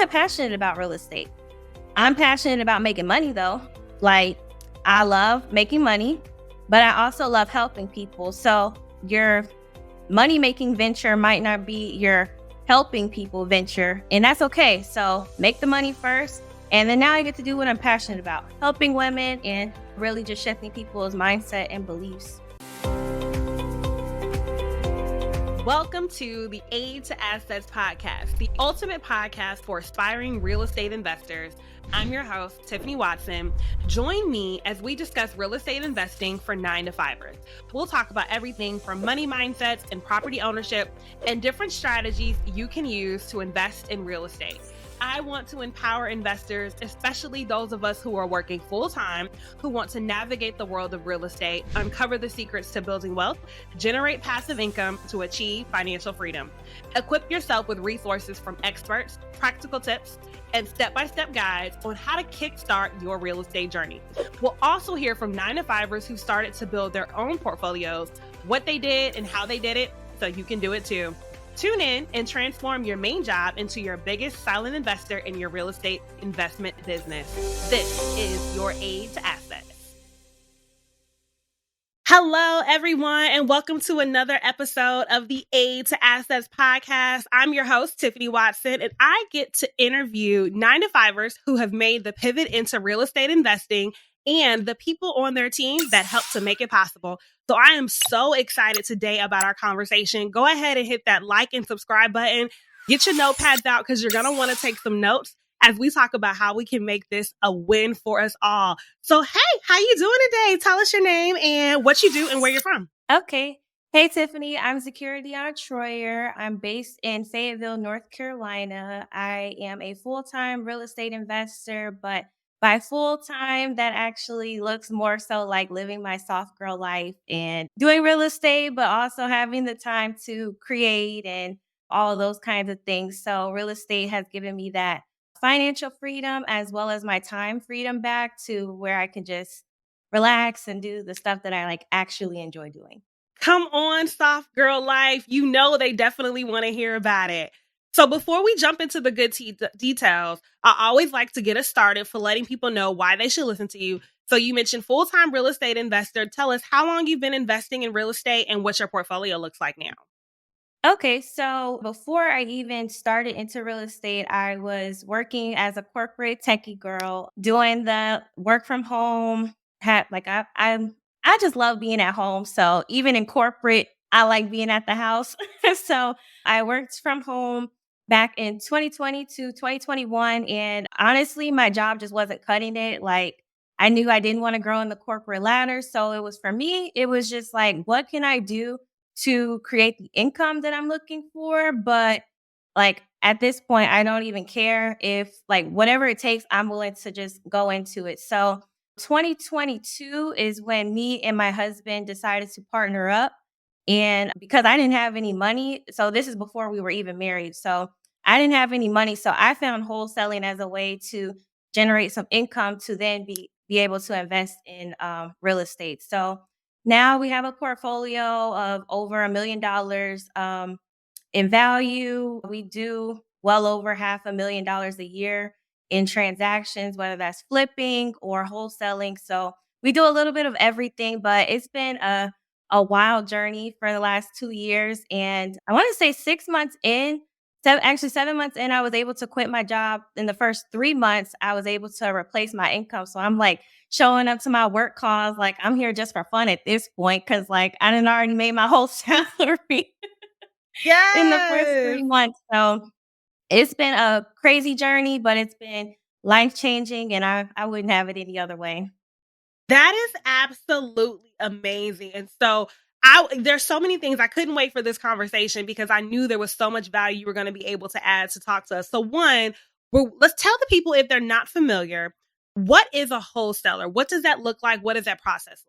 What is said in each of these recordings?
that passionate about real estate. I'm passionate about making money though. Like, I love making money, but I also love helping people. So your money-making venture might not be your helping people venture, and that's okay. So make the money first, and then now I get to do what I'm passionate about, helping women and really just shifting people's mindset and beliefs. Welcome to the Aid to Assets podcast, the ultimate podcast for aspiring real estate investors. I'm your host, Tiffany Watson. Join me as we discuss real estate investing for 9-to-5ers. We'll talk about everything from money mindsets and property ownership and different strategies you can use to invest in real estate. I want to empower investors, especially those of us who are working full-time, who want to navigate the world of real estate, uncover the secrets to building wealth, generate passive income to achieve financial freedom. Equip yourself with resources from experts, practical tips, and step-by-step guides on how to kickstart your real estate journey. We'll also hear from 9-to-5ers who started to build their own portfolios, what they did and how they did it, so you can do it too. Tune in and transform your main job into your biggest silent investor in your real estate investment business. This is your Aid to Assets. Hello, everyone, and welcome to another episode of the Aid to Assets podcast. I'm your host, Tiffany Watson, and I get to interview 9-to-5ers who have made the pivot into real estate investing and the people on their team that help to make it possible. So I am so excited today about our conversation. Go ahead and hit that like and subscribe button. Get your notepads out because you're going to want to take some notes as we talk about how we can make this a win for us all. So, hey, how you doing today? Tell us your name and what you do and where you're from. Okay. Hey, Tiffany, I'm Zaakira Troyer. I'm based in Fayetteville, North Carolina. I am a full-time real estate investor, but by full-time, that actually looks more so like living my soft girl life and doing real estate, but also having the time to create and all of those kinds of things. So real estate has given me that financial freedom as well as my time freedom back to where I can just relax and do the stuff that I actually enjoy doing. Come on, soft girl life. You know they definitely want to hear about it. So before we jump into the good details, I always like to get us started for letting people know why they should listen to you. So you mentioned full-time real estate investor. Tell us how long you've been investing in real estate and what your portfolio looks like now. Okay, so before I even started into real estate, I was working as a corporate techie girl, doing the work from home. I just love being at home. So even in corporate, I like being at the house. So I worked from home back in 2020 to 2021. And honestly, my job just wasn't cutting it. I knew I didn't want to grow in the corporate ladder. So it was for me, it was just what can I do to create the income that I'm looking for? But at this point, I don't even care if whatever it takes, I'm willing to just go into it. So 2022 is when me and my husband decided to partner up. And because I didn't have any money, so this is before we were even married. So I didn't have any money. So I found wholesaling as a way to generate some income to then be able to invest in real estate. So now we have a portfolio of over $1 million in value. We do well over $500,000 a year in transactions, whether that's flipping or wholesaling. So we do a little bit of everything, but it's been a wild journey for the last 2 years. And I want to say 6 months in, 7 months in, I was able to quit my job. In the first 3 months, I was able to replace my income. So I'm showing up to my work calls. I'm here just for fun at this point. Cause I done already made my whole salary in the first 3 months. So it's been a crazy journey, but it's been life-changing, and I wouldn't have it any other way. That is absolutely amazing. And so there's so many things. I couldn't wait for this conversation because I knew there was so much value you were going to be able to add to talk to us. So one, let's tell the people, if they're not familiar, what is a wholesaler? What does that look like? What is that process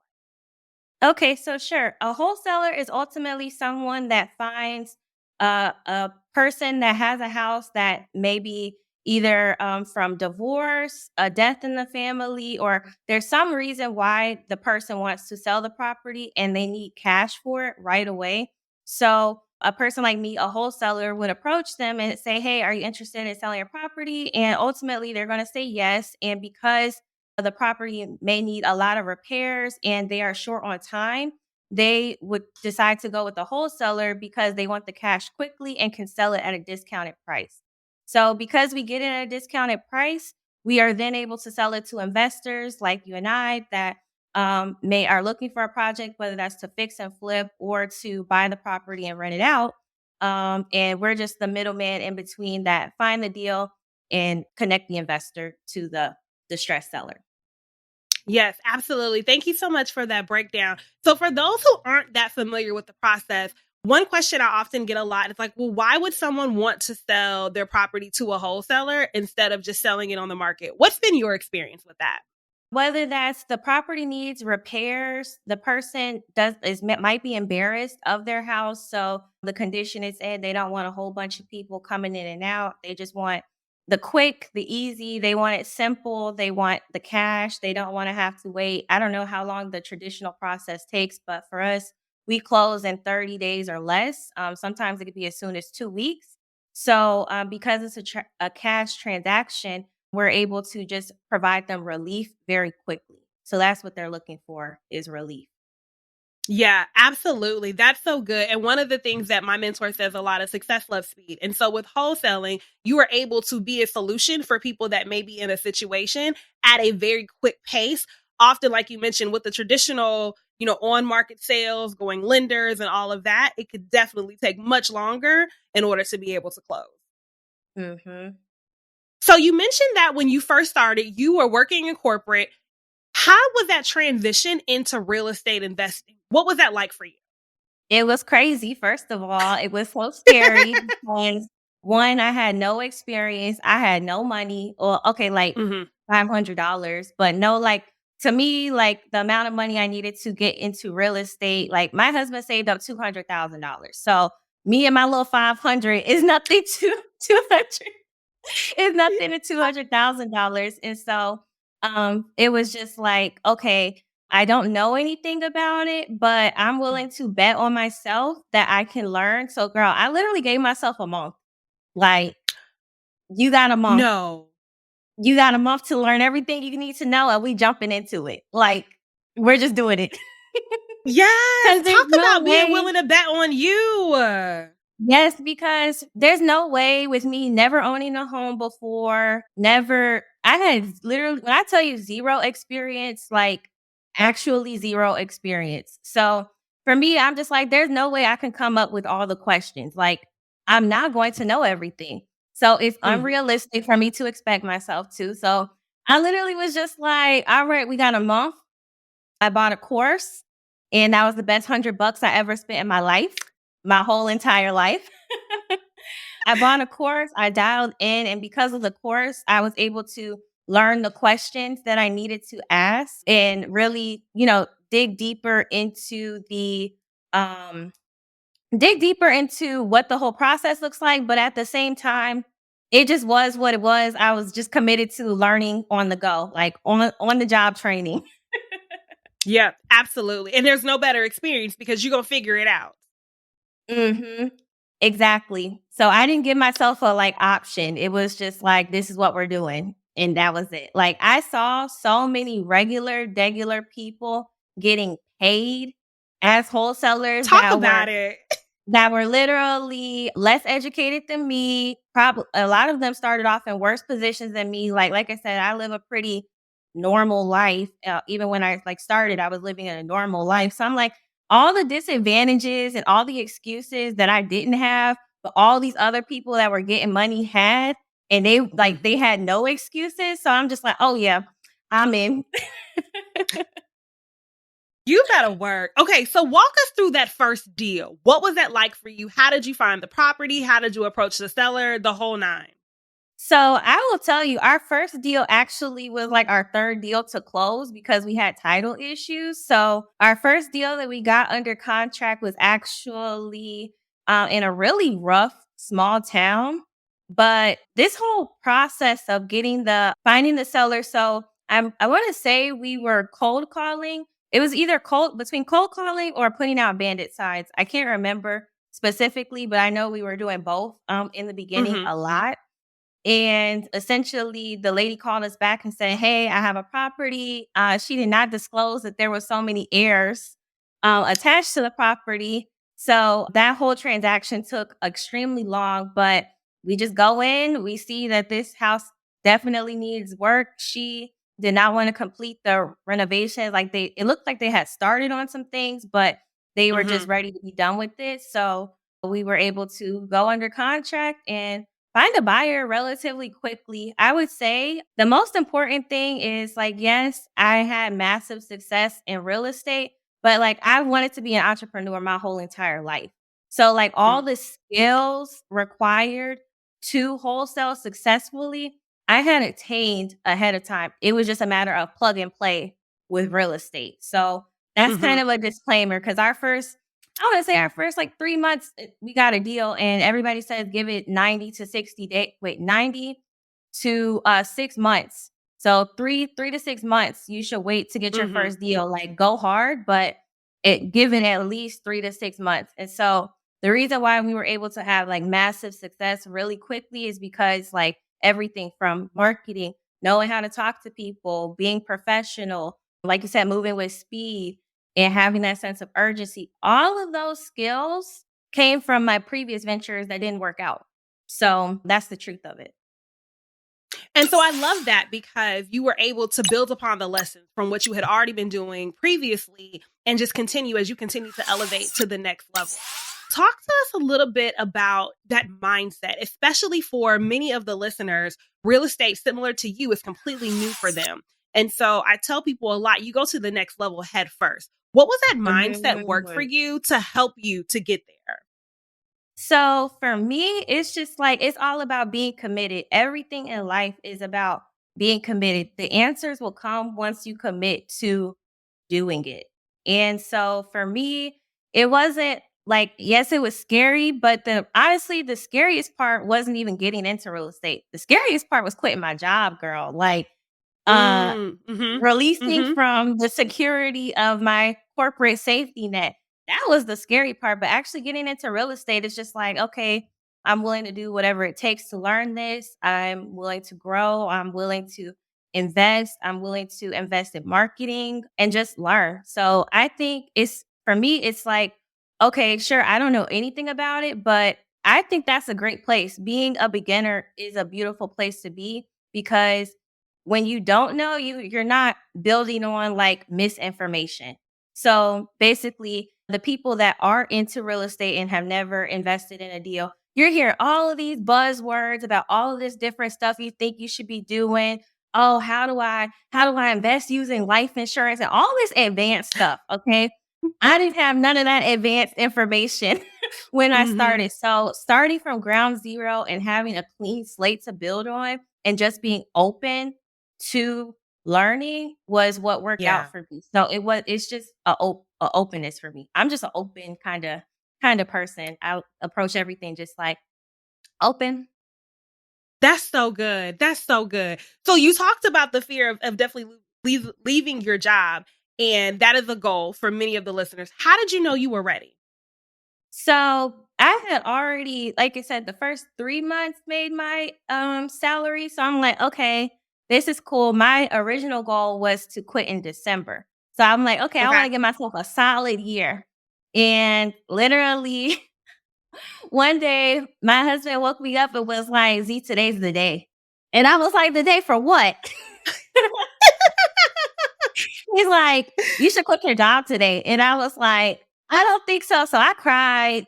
like? Okay, so sure. A wholesaler is ultimately someone that finds a person that has a house that maybe either from divorce, a death in the family, or there's some reason why the person wants to sell the property and they need cash for it right away. So a person like me, a wholesaler, would approach them and say, "Hey, are you interested in selling your property?" And ultimately, they're going to say yes. And because the property may need a lot of repairs and they are short on time, they would decide to go with the wholesaler because they want the cash quickly and can sell it at a discounted price. So, because we get it at a discounted price, we are then able to sell it to investors like you and I that may are looking for a project, whether that's to fix and flip or to buy the property and rent it out. And we're just the middleman in between that find the deal and connect the investor to the distressed seller. Yes, absolutely. Thank you so much for that breakdown. So for those who aren't that familiar with the process, one question I often get a lot is like, well, why would someone want to sell their property to a wholesaler instead of just selling it on the market? What's been your experience with that? Whether that's the property needs repairs, the person might be embarrassed of their house, so the condition it's in, they don't want a whole bunch of people coming in and out. They just want the quick, the easy. They want it simple. They want the cash. They don't want to have to wait. I don't know how long the traditional process takes, but for us, we close in 30 days or less. Sometimes it could be as soon as 2 weeks. So because it's a cash transaction, we're able to just provide them relief very quickly. So that's what they're looking for is relief. Yeah, absolutely. That's so good. And one of the things that my mentor says a lot is success loves speed. And so with wholesaling, you are able to be a solution for people that may be in a situation at a very quick pace. Often, like you mentioned, with the traditional, on market sales, going lenders and all of that, it could definitely take much longer in order to be able to close. Mm-hmm. So you mentioned that when you first started, you were working in corporate. How was that transition into real estate investing? What was that like for you? It was crazy, first of all. It was so scary because, 1, I had no experience. I had no money or okay, like Mhm. $500, but no, like, to me, like, the amount of money I needed to get into real estate, like, my husband saved up $200,000. So, me and my little 500 is nothing to 200 is nothing to $200,000. And so, it was just like, okay, I don't know anything about it, but I'm willing to bet on myself that I can learn. So, girl, I literally gave myself a month. Like, you got a month. No. You got a month to learn everything you need to know, and we jumping into it. Like, we're just doing it. Yes, Because there's talk no about being way. willing to bet on you. Yes, because there's no way with me never owning a home before, never I had literally when I tell you 0 experience, like, actually 0 experience. So, for me, I'm just like, there's no way I can come up with all the questions. Like, I'm not going to know everything. So, it's Mhm. unrealistic for me to expect myself to. So, I literally was just like, "All right, we got a month." I bought a course, and that was the best $100 I ever spent in my life, my whole entire life. I bought a course, I dialed in, and because of the course, I was able to learn the questions that I needed to ask and really, dig deeper into um what the whole process looks like, but at the same time, it just was what it was. I was just committed to learning on the go, like on the job training. Yeah, absolutely. And there's no better experience because you're going to figure it out. Mhm. Exactly. So I didn't give myself a, like, option. It was just like, "This is what we're doing," and that was it. Like, I saw so many degular people getting paid as wholesalers Talk about it. that were literally less educated than me. Probably a lot of them started off in worse positions than me. Like I said, I live a pretty normal life. Even when I like started, I was living in a normal life. So I'm like, all the disadvantages and all the excuses that I didn't have, but all these other people that were getting money had, and Mhm. they had no excuses. So I'm just like, oh yeah, I'm in. You better work. Okay, so walk us through that first deal. What was that like for you? How did you find the property? How did you approach the seller? The whole nine. So I will tell you, our first deal actually was like our third deal to close because we had title issues. So our first deal that we got under contract was actually in a really rough small town. But this whole process of finding the seller, so I want to say we were cold calling. It was either cold calling or putting out bandit signs. I can't remember. specifically, but I know we were doing both in the beginning Mhm. a lot. And essentially, the lady called us back and said, "Hey, I have a property." She did not disclose that there were so many heirs attached to the property. So that whole transaction took extremely long, but we just go in, we see that this house definitely needs work. She did not want to complete the renovations. Like it looked like they had started on some things, but they were just Mhm. ready to be done with it. So we were able to go under contract and find a buyer relatively quickly. I would say the most important thing is like, yes, I had massive success in real estate, but like I wanted to be an entrepreneur my whole entire life. So like all Mm. the skills required to wholesale successfully, I had attained ahead of time. It was just a matter of plug and play with real estate. So that's kind Mhm. of a disclaimer because I want to say our first like 3 months, we got a deal, and everybody says give it 90 to 60 day. Wait, 90 to 6 months. So three to 6 months, you should wait to get your Mhm. first deal. Like go hard, but give it at least 3 to 6 months. And so the reason why we were able to have like massive success really quickly is because like everything from marketing, knowing how to talk to people, being professional, like you said, moving with speed and having that sense of urgency. All of those skills came from my previous ventures that didn't work out. So that's the truth of it. And so I love that because you were able to build upon the lessons from what you had already been doing previously and just continue as you continue to elevate to the next level. Talk to us a little bit about that mindset, especially for many of the listeners. Real estate, similar to you, is completely new for them. And so I tell people a lot, you go to the next level head first. What was that mindset work for you to help you to get there? So for me, it's just like it's all about being committed. Everything in life is about being committed. The answers will come once you commit to doing it. And so for me, it wasn't like, yes, it was scary, but honestly, the scariest part wasn't even getting into real estate. The scariest part was quitting my job, girl. Like uh Mm, mhm, releasing mhm. from the security of my corporate safety net. That was the scary part, but actually getting into real estate is just like, okay, I'm willing to do whatever it takes to learn this. I'm willing to grow. I'm willing to invest. I'm willing to invest in marketing and just learn. So I think it's for me, it's like, okay, sure, I don't know anything about it, but I think that's a great place. Being a beginner is a beautiful place to be because when you don't know, you're not building on like misinformation. So basically, the people that are into real estate and have never invested in a deal, you're hearing all of these buzzwords about all of this different stuff you think you should be doing. Oh, how do I invest using life insurance and all this advanced stuff, okay? I didn't have none of that advanced information when I Mhm. started. So, starting from ground zero and having a clean slate to build on and just being open to learning was what worked out Yeah. for me. So it's just a openness for me. I'm just an open kind of person. I approach everything just like open. That's so good. That's so good. So you talked about the fear of definitely leaving your job, and that is a goal for many of the listeners. How did you know you were ready? So I had already, like I said, the first 3 months made my salary. So I'm like, okay, this is cool. My original goal was to quit in December. So I'm like, okay, I want Okay. to give myself a solid year. And literally one day, my husband woke me up and was like, "Z, today's the day." And I was like, "The day for what?" He's like, "You should quit your job today." And I was like, "I don't think so." So I cried.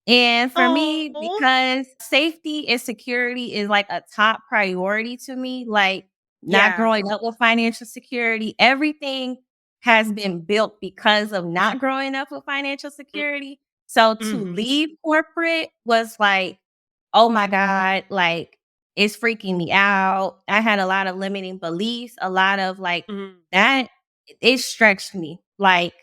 And for me, Oh. because safety and security is like a top priority to me, like not Yeah. growing up with financial security, everything has been built because of not growing up with financial security. So to Mhm. leave corporate was like, oh my God, like it's freaking me out. I had a lot of limiting beliefs, a lot of like Mhm. that it stretched me. Like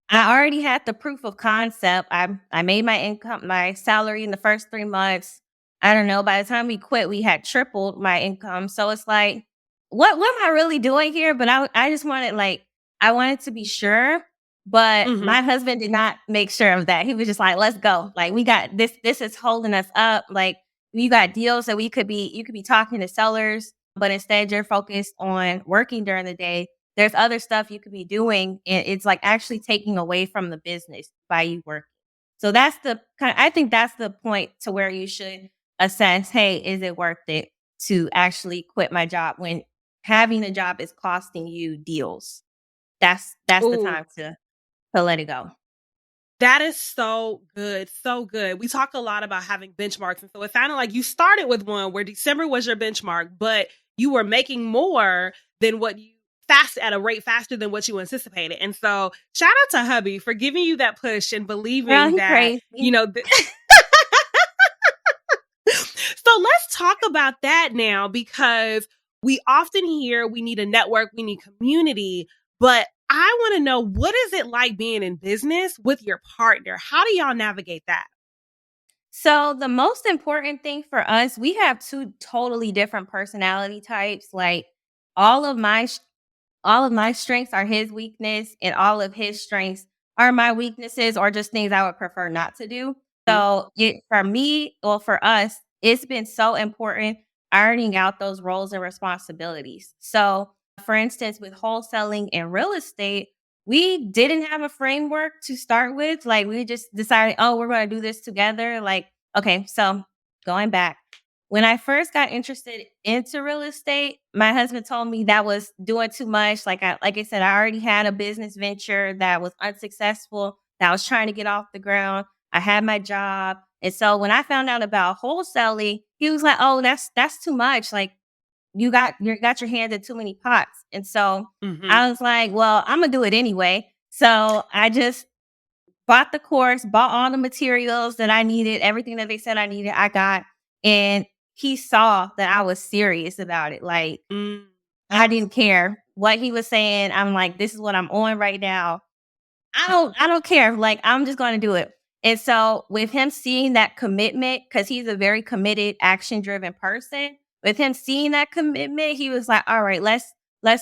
I already had the proof of concept. I made my income, my salary in the first 3 months. I don't know. By the time we quit, we had tripled my income. So it's like, what am I really doing here? But I just wanted like I wanted to be sure. But Mhm. my husband did not make sure of that. He was just like, "Let's go. Like, we got this is holding us up. Like, you got deals that you could be talking to sellers, but instead you're focused on working during the day. There's other stuff you could be doing, and it's like actually taking away from the business by you working." So that's the kind I think that's the point to where you should assess, "Hey, is it worth it to actually quit my job when having a job is costing you deals?" That's the Ooh, time to let it go. that is so good, so good. We talk a lot about having benchmarks, and so it sounded like you started with one where December was your benchmark, but you were making more than what you fast at a rate faster than what you anticipated. And so, shout out to hubby for giving you that push and Girl, believing he that, crazy. So let's talk about that now because we often hear we need a network, we need community, but I want to know, what is it like being in business with your partner? How do y'all navigate that? So the most important thing for us, we have 2 totally different personality types. Like all of my all of my strengths are his weakness, and all of his strengths are my weaknesses or just things I would prefer not to do. Mhm. So, for me, well, for us, it's been so important ironing out those roles and responsibilities. So, for instance, with wholesaling and real estate, we didn't have a framework to start with. Like, we just decided, oh, we're going to do this together. Like, okay, so going back, when I first got interested into real estate, my husband told me that was doing too much. Like I said, I already had a business venture that was unsuccessful, that I was trying to get off the ground. I had my job. And so when I found out about wholesaling, he was like, "Oh, that's too much. Like you got your hand in too many pots." And so Mhm. I was like, "Well, I'm gonna do it anyway." So I just bought the course, bought all the materials that I needed, everything that they said I needed, I got. And he saw that I was serious about it. Like, Mm. I didn't care what he was saying. I'm like, this is what I'm on right now. I don't care. Like, I'm just gonna do it. And so with him seeing that commitment, because he's a very committed, action-driven person, with him seeing that commitment, he was like, "All right, let's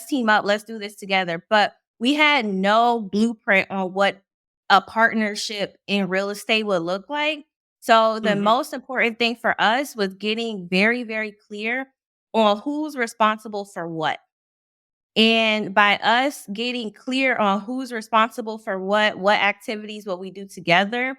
team up, let's do this together." But we had no blueprint on what a partnership in real estate would look like. So the Mhm. most important thing for us was getting very, very clear on who's responsible for what. And by us getting clear on who's responsible for what activities, what we do together,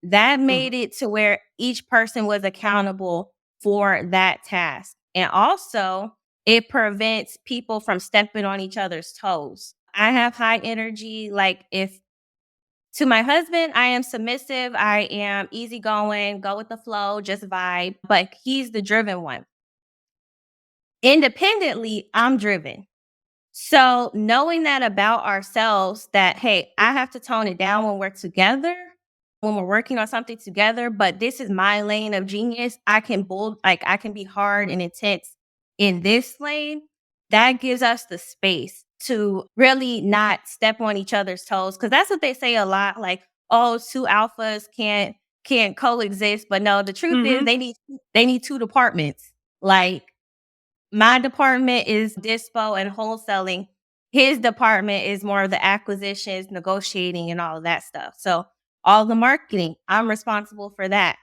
that Mhm. made it to where each person was accountable for that task. And also, it prevents people from stepping on each other's toes. I have high energy. Like, if to my husband, I am submissive, I am easygoing, go with the flow, just vibe, but he's the driven one. Independently, I'm driven. So, knowing that about ourselves that, hey, I have to tone it down when we're together, when we're working on something together, but this is my lane of genius. I can be hard and intense in this lane. That gives us the space to really not step on each other's toes. Cause that's what they say a lot, like, oh, 2 alphas can't coexist. But no, the truth is Mhm. they need 2 departments. Like, my department is dispo and wholesaling. His department is more of the acquisitions, negotiating, and all of that stuff. So all the marketing, I'm responsible for that.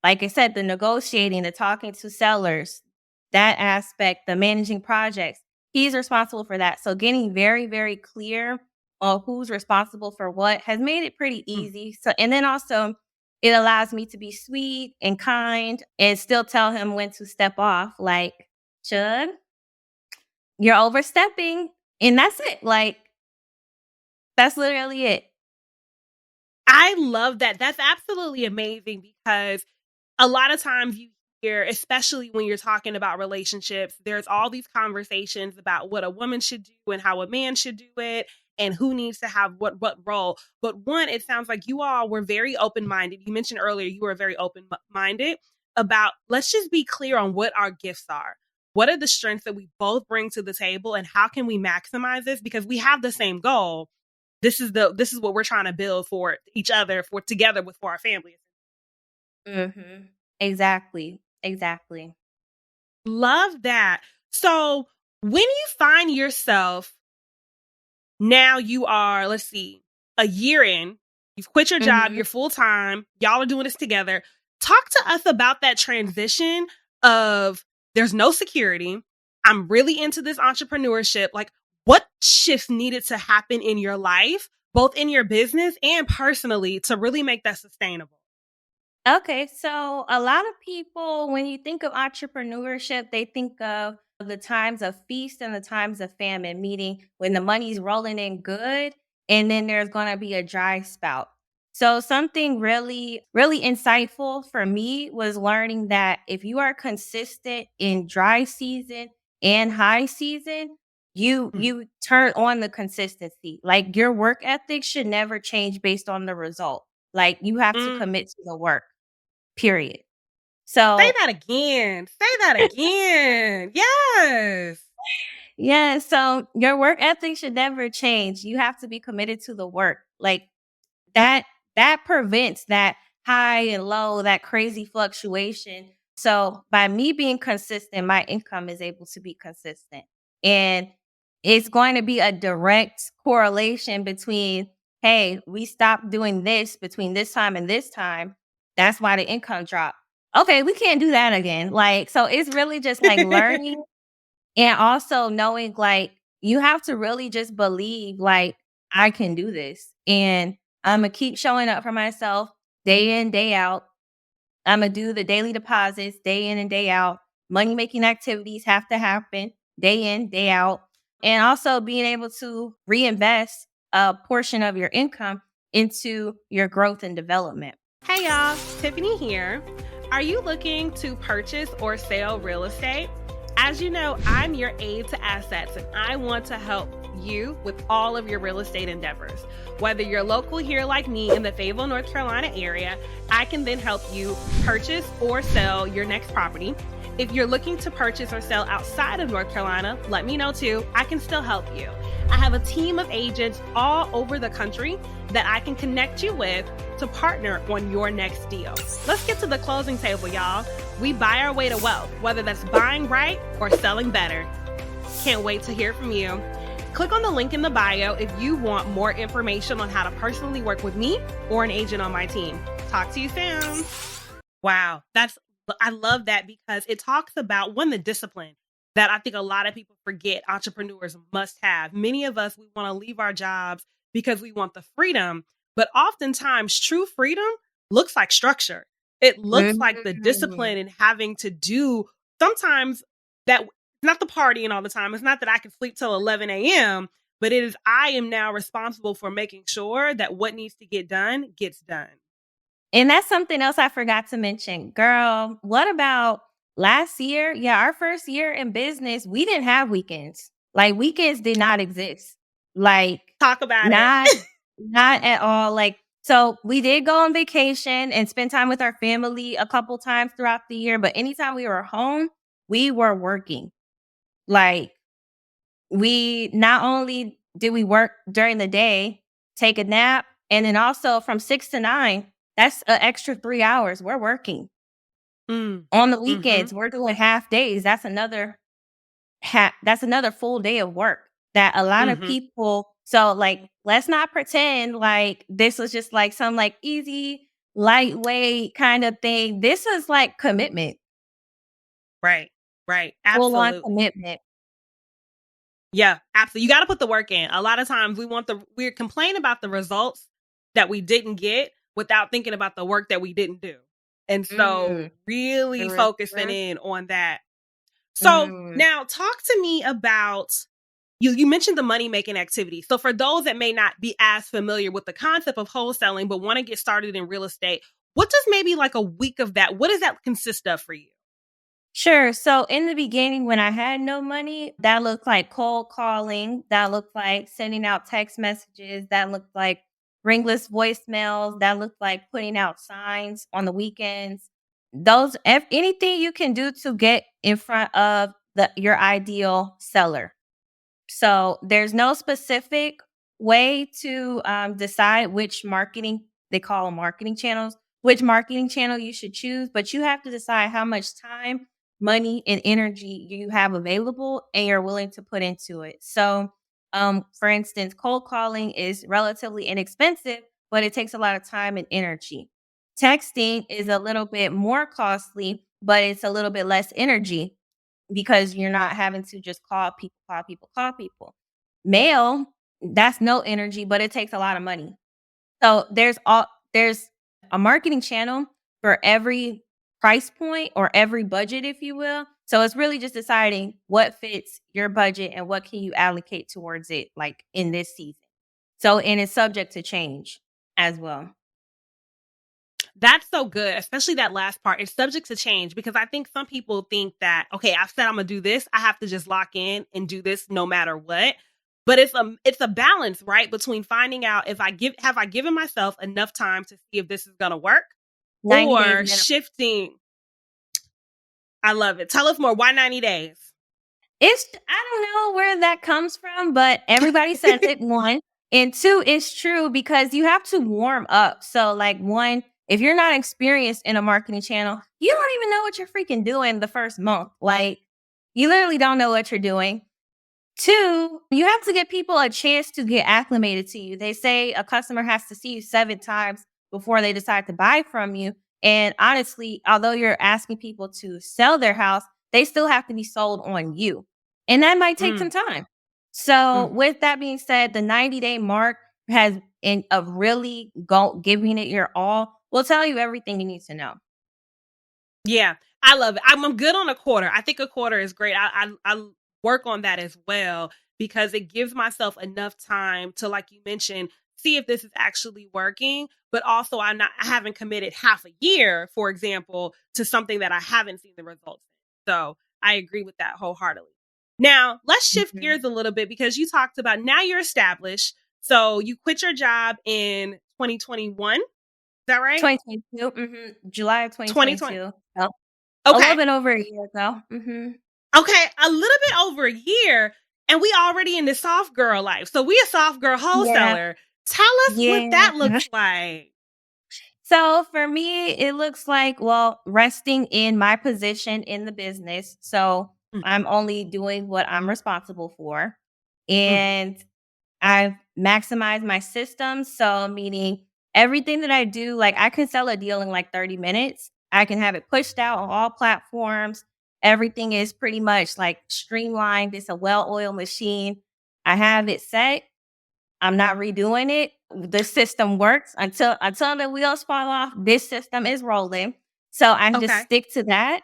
Like I said, the negotiating, the talking to sellers, that aspect, the managing projects, he's responsible for that. So getting very, very clear on who's responsible for what has made it pretty Mm. easy. So, and then also it allows me to be sweet and kind and still tell him when to step off. Like, Chud, you're overstepping. And that's it. Like, that's literally it. I love that. That's absolutely amazing because a lot of times you hear, especially when you're talking about relationships, there's all these conversations about what a woman should do and how a man should do it and who needs to have what role. But one, it sounds like you all were very open-minded. You mentioned earlier you were very open-minded about, let's just be clear on what our gifts are. What are the strengths that we both bring to the table and how can we maximize this, because we have the same goal. This is what we're trying to build for each other, for together with for our families. Mhm. Exactly. Exactly. Love that. So when you find yourself, now you are, let's see. a year in, you've quit your job, Mhm. you're full-time, y'all are doing this together. Talk to us about that transition of there's no security. I'm really into this entrepreneurship. Like, what shifts needed to happen in your life, both in your business and personally, to really make that sustainable? Okay, so a lot of people, when you think of entrepreneurship, they think of the times of feast and the times of famine, meaning when the money's rolling in good and then there's going to be a dry spout. So, something really, really insightful for me was learning that if you are consistent in dry season and high season, Mm. you turn on the consistency. Like your work ethic should never change based on the result. Like you have to Mm. commit to the work. Period. Say So, that again. Say that again. Yes. yeah, so your work ethic should never change. You have to be committed to the work. Like that that prevents that high and low, that crazy fluctuation. So, by me being consistent, my income is able to be consistent. And it's going to be a direct correlation between, hey, we stopped doing this between this time and this time. That's why the income dropped. Okay, we can't do that again. Like, so it's really just like learning and also knowing, like, you have to really just believe, like, I can do this. And Imma keep showing up for myself day in, day out. Imma do the daily deposits day in and day out. Money making activities have to happen day in, day out. And also being able to reinvest a portion of your income into your growth and development. Hey y'all, Tiffany here. Are you looking to purchase or sell real estate? As you know, I'm your aid to assets and I want to help you with all of your real estate endeavors. Whether you're local here like me in the Fayetteville, North Carolina area, I can then help you purchase or sell your next property. If you're looking to purchase or sell outside of North Carolina, let me know too. I can still help you. I have a team of agents all over the country that I can connect you with to partner on your next deal. Let's get to the closing table, y'all. We buy our way to wealth, whether that's buying right or selling better. Can't wait to hear from you. Click on the link in the bio if you want more information on how to personally work with me or an agent on my team. Talk to you soon. Wow, I love that because it talks about the discipline that I think a lot of people forget entrepreneurs must have. Many of us, we want to leave our jobs because we want the freedom, but oftentimes true freedom looks like structure. It looks like the Mm. discipline and having to do sometimes that, not the partying all the time. It's not that I can sleep till 11 a.m., but it is I am now responsible for making sure that what needs to get done gets done. And that's something else I forgot to mention. Girl, what about last year? Yeah, our first year in business, we didn't have weekends. Like weekends did not exist. Like Talk about it. not at all. Like so we did go on vacation and spend time with our family a couple times throughout the year, but anytime we were home, we were working. Like we not only did we work during the day, take a nap, and then also from 6 to 9, that's an extra 3 hours. We're working. Mm. On the Mm-hmm. weekends, we're doing half days. That's another full day of work that a lot of Mm-hmm. people so, like, let's not pretend like this was just, like, some, like, easy, lightweight kind of thing. This is, like, commitment, Right. Right. full on Absolutely. commitment. Yeah, absolutely. You got to put the work in. A lot of times we're complaining about the results that we didn't get without thinking about the work that we didn't do. And so Mm. really focusing Mhm. in on that. So Mm. now talk to me about you mentioned the money making activity. So for those that may not be as familiar with the concept of wholesaling but want to get started in real estate, what does maybe like a week of that, what does that consist of for you? Sure. So in the beginning, when I had no money, that looked like cold calling. That looked like sending out text messages. That looked like ringless voicemails. That looked like putting out signs on the weekends. Anything you can do to get in front of your ideal seller. So there's no specific way to decide which marketing they call them marketing channels, which marketing channel you should choose, but you have to decide how much time, money, and energy you have available and you're willing to put into it. So For instance, cold calling is relatively inexpensive, but it takes a lot of time and energy. Texting is a little bit more costly, but it's a little bit less energy because you're not having to just call people, call people, call people. Mail, that's no energy, but it takes a lot of money. So there's a marketing channel for every price point or every budget, if you will. So it's really just deciding what fits your budget and what can you allocate towards it, like in this season. So and it's subject to change as well. That's so good, especially that last part. It's subject to change because I think some people think that, okay, I've said I'm gonna do this. I have to just lock in and do this no matter what. But it's a balance, right? Between finding out if I given myself enough time to see if this is gonna work 90 days or minimum. shifting. I love it. Tell us more. Why 90 days? It's I don't know where that comes from, but everybody says it, 1. And 2, it's true because you have to warm up. So, like, 1, if you're not experienced in a marketing channel, you don't even know what you're freaking doing the first month. Like, you literally don't know what you're doing. 2, you have to give people a chance to get acclimated to you. They say a customer has to see you 7 times before they decide to buy from you. And honestly, although you're asking people to sell their house, they still have to be sold on you. And that might take some Mm, time. So, mhm. with that being said, the 90-day mark has in of really giving it your all will tell you everything you need to know. Yeah, I love it. I'm good on a quarter. I think a quarter is great. I work on that as well because it gives myself enough time to, like you mentioned, see if this is actually working. But also, I haven't committed half a year, for example, to something that I haven't seen the results in. So I agree with that wholeheartedly. Now let's shift Mhm. gears a little bit because you talked about now you're established. So you quit your job in 2021. Is that right? 2022, July of 2020. 2022. So, a little Okay. bit over a year ago. Mhm. Okay, a little bit over a year, and we already in the soft girl life. So we a soft girl Yeah. wholesaler. Tell us what Yeah. that looks like. So for me, it looks like, well, resting in my position in the business. So Mm, I'm only doing what I'm responsible for. mhm. And I've maximized my systems. So meaning everything that I do, like I can sell a deal in like 30 minutes. I can have it pushed out on all platforms. Everything is pretty much like streamlined. It's a well-oiled machine. I have it set. I'm not redoing it. The system works until the wheels fall off. This system is rolling. So I just Okay. stick to that.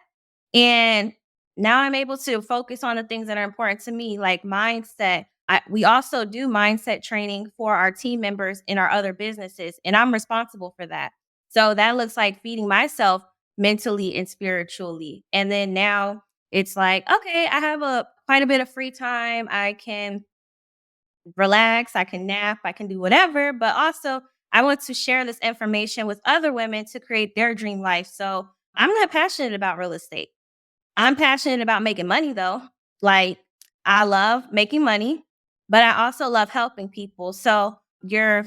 And now I'm able to focus on the things that are important to me, like mindset. We also do mindset training for our team members in our other businesses, and I'm responsible for that. So that looks like feeding myself mentally and spiritually. And then now it's like, okay, I have a quite a bit of free time. I can relax, I can nap, I can do whatever, but also I want to share this information with other women to create their dream life. So I'm not passionate about real estate. I'm passionate about making money though. Like I love making money, but I also love helping people. So your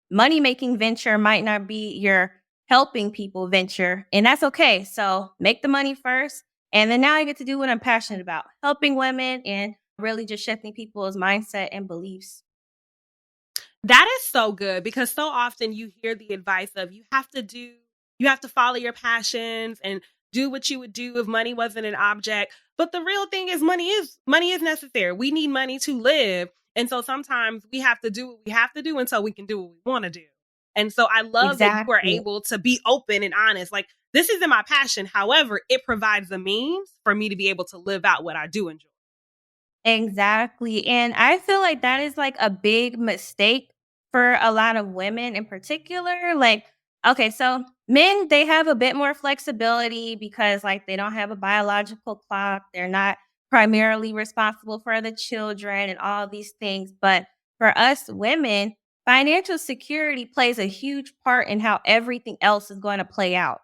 money making venture might not be your helping people venture, and that's okay. So make the money first. And then now I get to do what I'm passionate about, helping women and really just shifting people's mindset and beliefs. That is so good because so often you hear the advice of you have to follow your passions and do what you would do if money wasn't an object. But the real thing is money is necessary. We need money to live. And so sometimes we have to do what we have to do until we can do what we want to do. And so I love that you are Exactly. able to be open and honest. Like this isn't my passion. However, it provides the means for me to be able to live out what I do enjoy. Exactly. And I feel like that is like a big mistake for a lot of women in particular. Like, okay, so men, they have a bit more flexibility because like they don't have a biological clock. They're not primarily responsible for the children and all these things. But for us women, financial security plays a huge part in how everything else is going to play out.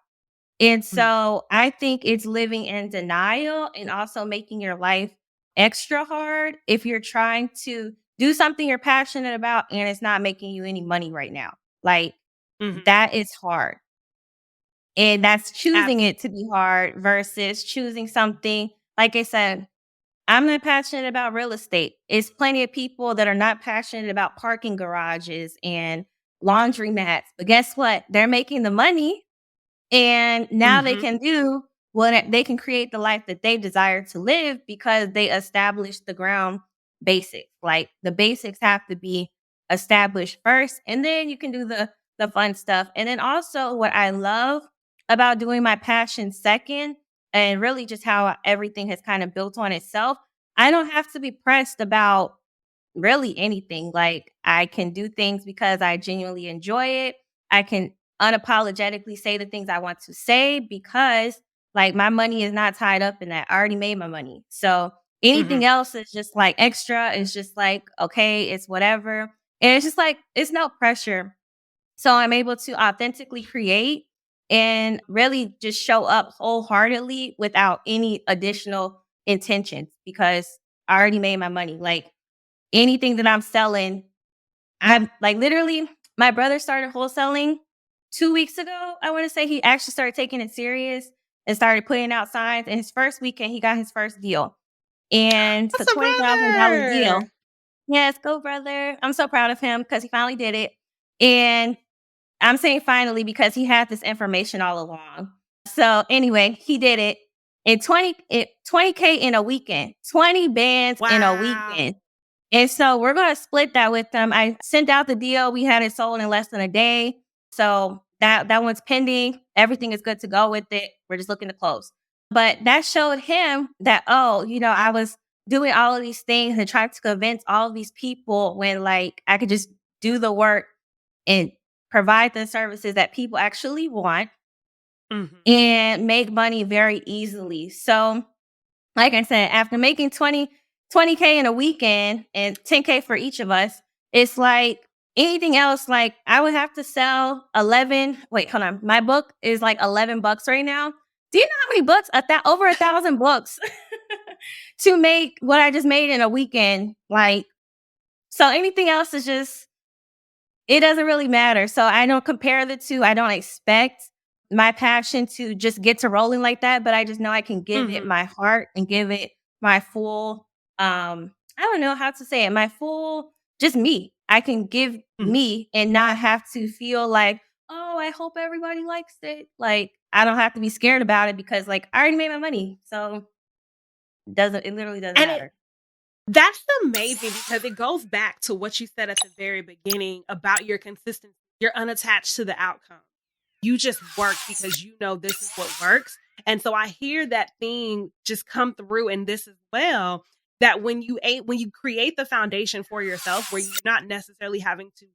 And Mm, so I think it's living in denial and also making your life extra hard if you're trying to do something you're passionate about and it's not making you any money right now. Like mhm. that is hard. And that's choosing Abs- it to be hard versus choosing something, like I said, I'm not passionate about real estate. It's plenty of people that are not passionate about parking garages and laundry mats. But guess what? They're making the money and now they Mhm. can do what they can create the life that they desire to live because they established the ground basics. Like the basics have to be established first, and then you can do the fun stuff. And then also what I love about doing my passion second, and really just how everything has kind of built on itself, I don't have to be pressed about really anything. Like I can do things because I genuinely enjoy it. I can unapologetically say the things I want to say because like my money is not tied up in that. I already made my money. So Mhm. anything else is just like extra. It's just like, okay, it's whatever. And it's just like, it's no pressure. So I'm able to authentically create and really just show up wholeheartedly without any additional intentions because I already made my money. Like anything that I'm selling, I'm like literally my brother started wholesaling 2 weeks ago. I want to say he actually started taking it serious and started putting out signs. And his first weekend, he got his first deal. And it's a That's a $20,000 deal. brother. Yes, go brother. I'm so proud of him because he finally did it. And I'm saying finally because he had this information all along. So anyway, he did it in 20K in a weekend, 20 bands in a Wow. weekend. And so we're gonna split that with them. I sent out the deal. We had it sold in less than a day. So that one's pending. Everything is good to go with it. We're just looking to close. But that showed him that, oh, I was doing all of these things and trying to convince all of these people when like I could just do the work and provide the services that people actually want Mhm. and make money very easily. So like I said, after making 20K in a weekend and 10K for each of us, it's like anything else, like I would have to sell 11. Wait, hold on. My book is like $11 right now. Do you know how many books? Over 1,000 books to make what I just made in a weekend. Like, so anything else is just it doesn't really matter. So I don't compare the 2. I don't expect my passion to just get to rolling like that, but I just know I can give it Mhm. my heart and give it my full, I don't know how to say it, my full just me. I can give Mhm. me and not have to feel like, "Oh, I hope everybody likes it." Like, I don't have to be scared about it because, like, I already made my money. So, it literally doesn't And it matter. That's amazing because it goes back to what you said at the very beginning about your consistency. You're unattached to the outcome. You just work because you know this is what works. And so I hear that thing just come through in this as well. That when you create the foundation for yourself, where you're not necessarily having to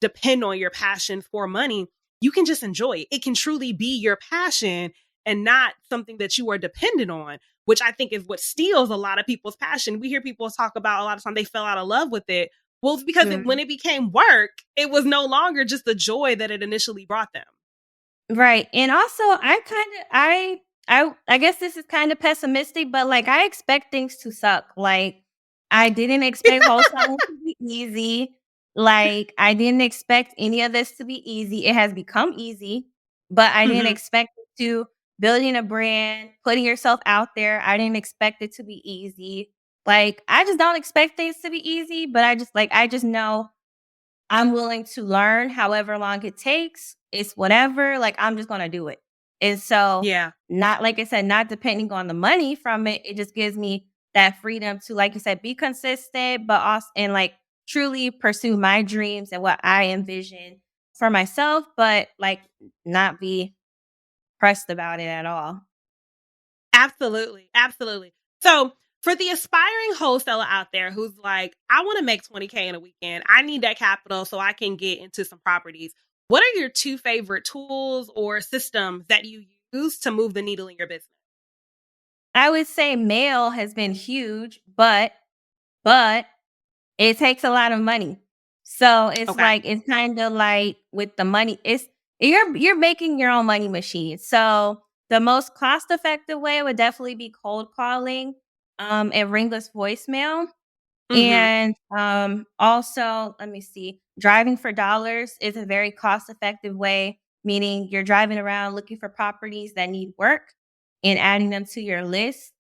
depend on your passion for money, you can just enjoy it. It can truly be your passion and not something that you are dependent on, which I think is what steals a lot of people's passion. We hear people talk about a lot of time they fell out of love with it. Well, it's because when Mhm. it became work, it was no longer just the joy that it initially brought them. Right, and also I guess this is kinda pessimistic, but, like, I expect things to suck, like, I didn't expect wholesaling to be easy, like, I didn't expect any of this to be easy. It has become easy, but I didn't Mhm. expect it to. Building a brand, putting yourself out there, I didn't expect it to be easy. Like, I just don't expect things to be easy, but I just know I'm willing to learn however long it takes. It's whatever, like, I'm just gonna do it. And so, Yeah. not like I said, not depending on the money from it, it just gives me that freedom to, like you said, be consistent, but also and, like, truly pursue my dreams and what I envision for myself, but, like, not be pressed about it at all. Absolutely. Absolutely. So, for the aspiring wholesaler out there who's like, I want to make 20K in a weekend, I need that capital so I can get into some properties. What are your two favorite tools or systems that you use to move the needle in your business? I would say mail has been huge, but it takes a lot of money. So, Okay. it's kinda like with the money, you're making your own money machine. So, the most cost effective way would definitely be cold calling, and ringless voicemail. Mhm. And, also, let me see, driving for dollars is a very cost effective way, meaning you're driving around looking for properties that need work and adding them to your list.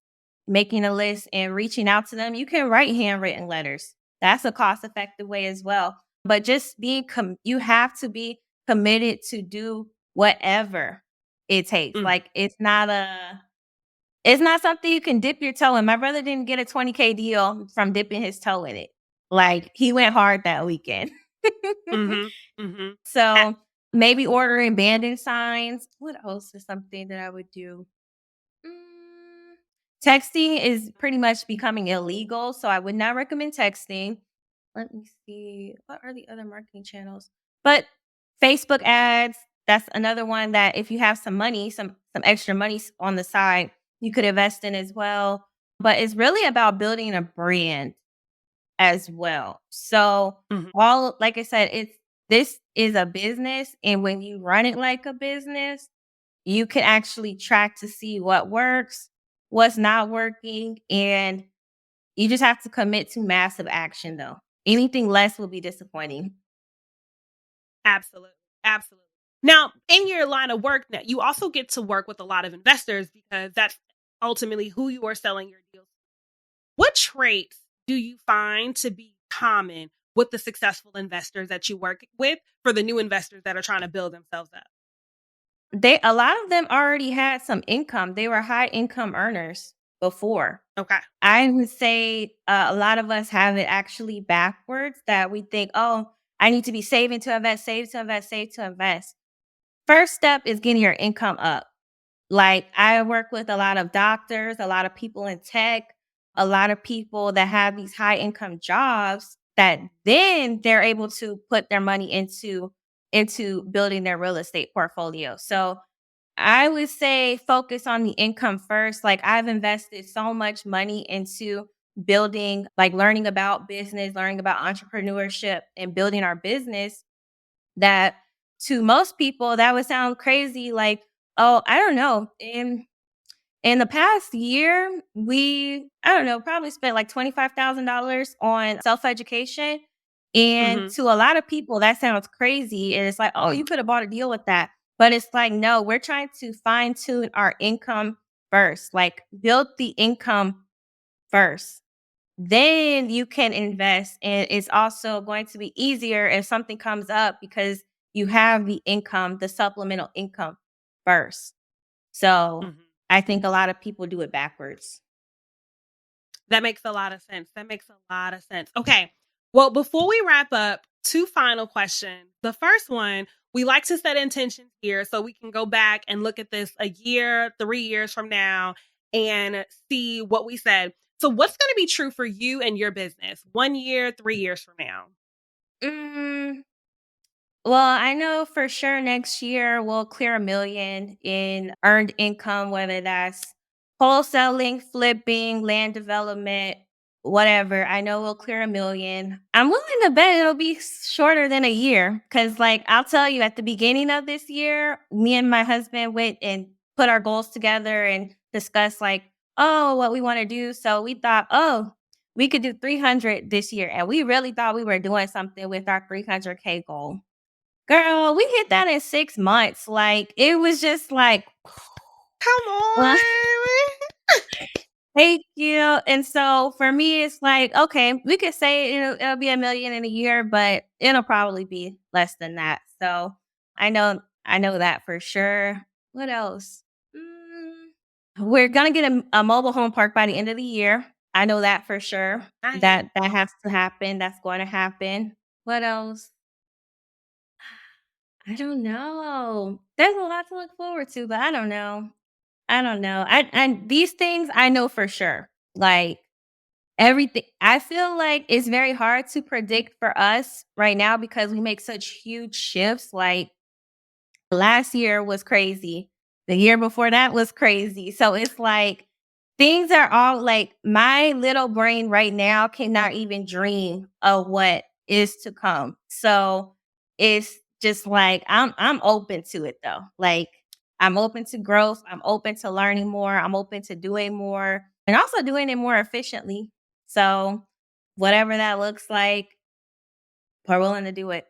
making a list and reaching out to them. You can write handwritten letters. That's a cost effective way as well. But just you have to be committed to do whatever it takes. Mm, Like it's not something you can dip your toe in. My brother didn't get a 20K deal from dipping his toe in it. Like, he went hard that weekend. mhm, mhm. A So, maybe ordering banding signs. What else is something that I would do? Mm, Texting is pretty much becoming illegal, so I would not recommend texting. Let me see. What are the other marketing channels? But Facebook ads, that's another one that if you have some money, some extra money on the side, you could invest in as well. But it's really about building a brand as well. So, mhm. all like I said, it's this is a business, and when you run it like a business, you can actually track to see what works, what's not working, and you just have to commit to massive action though. Anything less will be disappointing. Absolutely, absolutely. Now, in your line of work, now you also get to work with a lot of investors because that's ultimately who you are selling your deals. What traits do you find to be common with the successful investors that you work with for the new investors that are trying to build themselves up? They a lot of them already had some income. They were high income earners before. Okay. I would say a lot of us have it actually backwards that we think, oh, I need to be saving to invest, save to invest, save to invest. First step is getting your income up. Like, I work with a lot of doctors, a lot of people in tech, a lot of people that have these high income jobs that then they're able to put their money into building their real estate portfolio. So, I would say focus on the income first. Like, I've invested so much money into building, like learning about business, learning about entrepreneurship and building our business that to most people that would sound crazy. Like, oh, I don't know. In the past year, I don't know, probably spent like $25,000 on self-education. And Mhm. to a lot of people, that sounds crazy. And it's like, oh, you could have bought a deal with that. But it's like, no, we're trying to fine tune our income first, like build the income first. Then you can invest. And it's also going to be easier if something comes up because you have the income, the supplemental income first. So, Mhm. I think a lot of people do it backwards. That makes a lot of sense. That makes a lot of sense. Okay. Well, before we wrap up, two final questions. The first one, we like to set intentions here so we can go back and look at this a year, 3 years from now, and see what we said. So, what's going to be true for you and your business 1 year, 3 years from now? Mm, well, I know for sure next year we'll clear 1,000,000 in earned income, whether that's wholesaling, flipping, land development, whatever. I know we'll clear 1,000,000. I'm willing to bet it'll be shorter than a year because, like, I'll tell you, at the beginning of this year, me and my husband went and put our goals together and discussed, like, oh, what we want to do. So we thought, oh, we could do 300 this year. And we really thought we were doing something with our 300K goal. Girl, we hit that in 6 months, like, it was just like, Come well, on. thank you, and so, for me, it's like, okay, we could say it'll be 1,000,000 in a year, but it'll probably be less than that, so, I know that for sure. What else? We're gonna get a mobile home park by the end of the year. I know that for sure. Nice. That has to happen, that's going to happen. What else? I don't know. There's a lot to look forward to, but I don't know. I don't know. These things I know for sure. Like, everything I feel like it's very hard to predict for us right now because we make such huge shifts. Like, last year was crazy. The year before that was crazy. So it's like things are all like my little brain right now cannot even dream of what is to come. So it's just like I'm open to it though. Like, I'm open to growth. I'm open to learning more. I'm open to doing more and also doing it more efficiently. So whatever that looks like, we're willing to do it.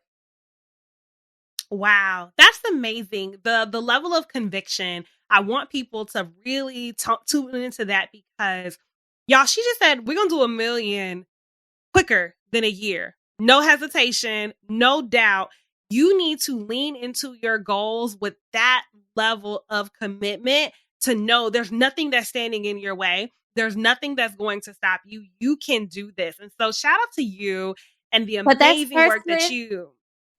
Wow, that's amazing. The level of conviction. I want people to really tune into that because, y'all, she just said we're going to do 1 million quicker than a year. No hesitation, no doubt. You need to lean into your goals with that level of commitment to know there's nothing that's standing in your way. There's nothing that's going to stop you. You can do this. And so shout out to you and the But that amazing starts work that with you.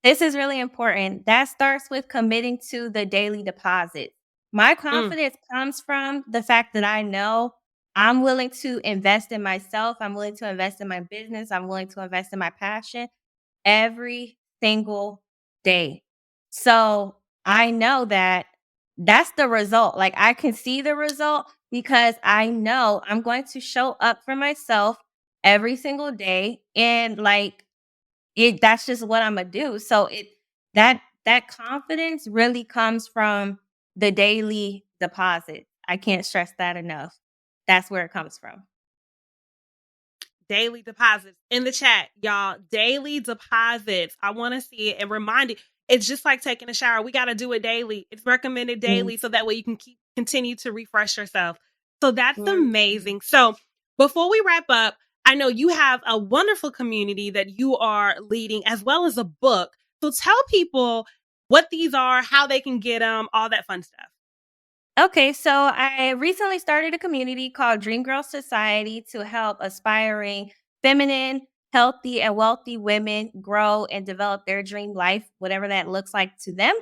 this is really important. That starts with committing to the daily deposit. My Mm, confidence comes from the fact that I know I'm willing to invest in myself. I'm willing to invest in my business. I'm willing to invest in my passion every single day. So I know that that's the result. Like I can see the result because I know I'm going to show up for myself every single day. And like that's just what Imma do. So that confidence really comes from the daily deposit. I can't stress that enough. That's where it comes from. daily deposits in the chat, y'all. Daily deposits. I want to see it and remind it. It's just like taking a shower. We got to do it daily. It's recommended daily so that way you can continue to refresh yourself. So that's Mhm. amazing. So before we wrap up, I know you have a wonderful community that you are leading as well as a book. So tell people what these are, how they can get them, all that fun stuff. Okay, so I recently started a community called Dream Girl Society to help aspiring feminine, healthy, and wealthy women grow and develop their dream life, whatever that looks like to them.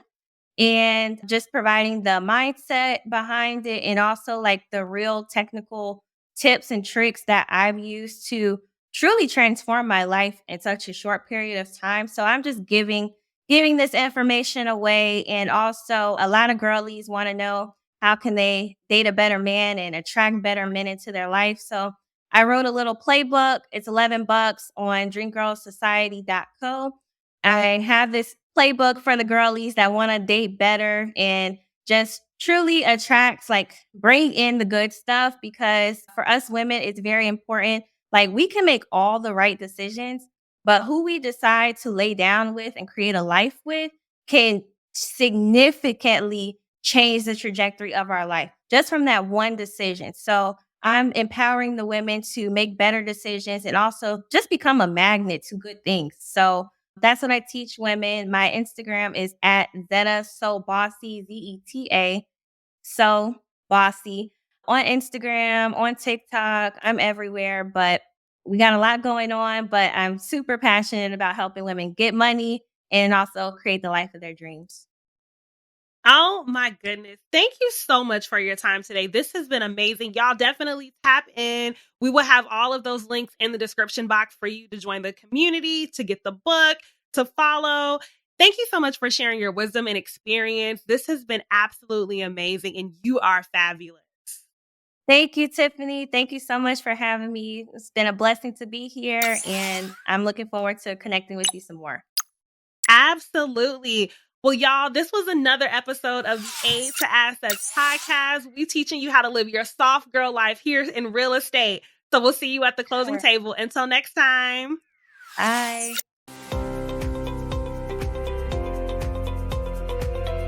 And just providing the mindset behind it and also like the real technical tips and tricks that I've used to truly transform my life in such a short period of time. So I'm just giving this information away, and also a lot of girlies want to know how can they date a better man and attract better men into their life. So I wrote a little playbook. It's $11 on dreamgirlsociety.co. I have this playbook for the girlies that want to date better and just truly attract, like, bring in the good stuff because for us women, it's very important. Like, we can make all the right decisions, but who we decide to lay down with and create a life with can significantly change the trajectory of our life just from that one decision. So I'm empowering the women to make better decisions and also just become a magnet to good things. So that's what I teach women. My Instagram is at Zeta So Bossy, Zeta So Bossy. On Instagram, on TikTok, I'm everywhere, but we got a lot going on. But I'm super passionate about helping women get money and also create the life of their dreams. Oh my goodness. Thank you so much for your time today. This has been amazing. Y'all definitely tap in. We will have all of those links in the description box for you to join the community, to get the book, to follow. Thank you so much for sharing your wisdom and experience. This has been absolutely amazing, and you are fabulous. Thank you, Tiffany. Thank you so much for having me. It's been a blessing to be here, and I'm looking forward to connecting with you some more. Absolutely. Well, y'all, this was another episode of the A to Assets podcast. We teaching you how to live your soft girl life here in real estate. So we'll see you at the closing Sure. table. Until next time. Bye.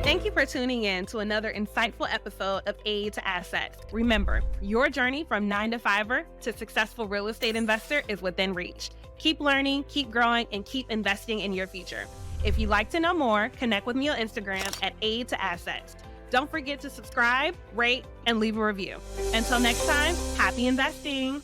Thank you for tuning in to another insightful episode of A to Assets. Remember, your journey from 9-to-5er to successful real estate investor is within reach. Keep learning, keep growing, and keep investing in your future. If you'd like to know more, connect with me on Instagram at A to Assets. Don't forget to subscribe, rate, and leave a review. Until next time, happy investing.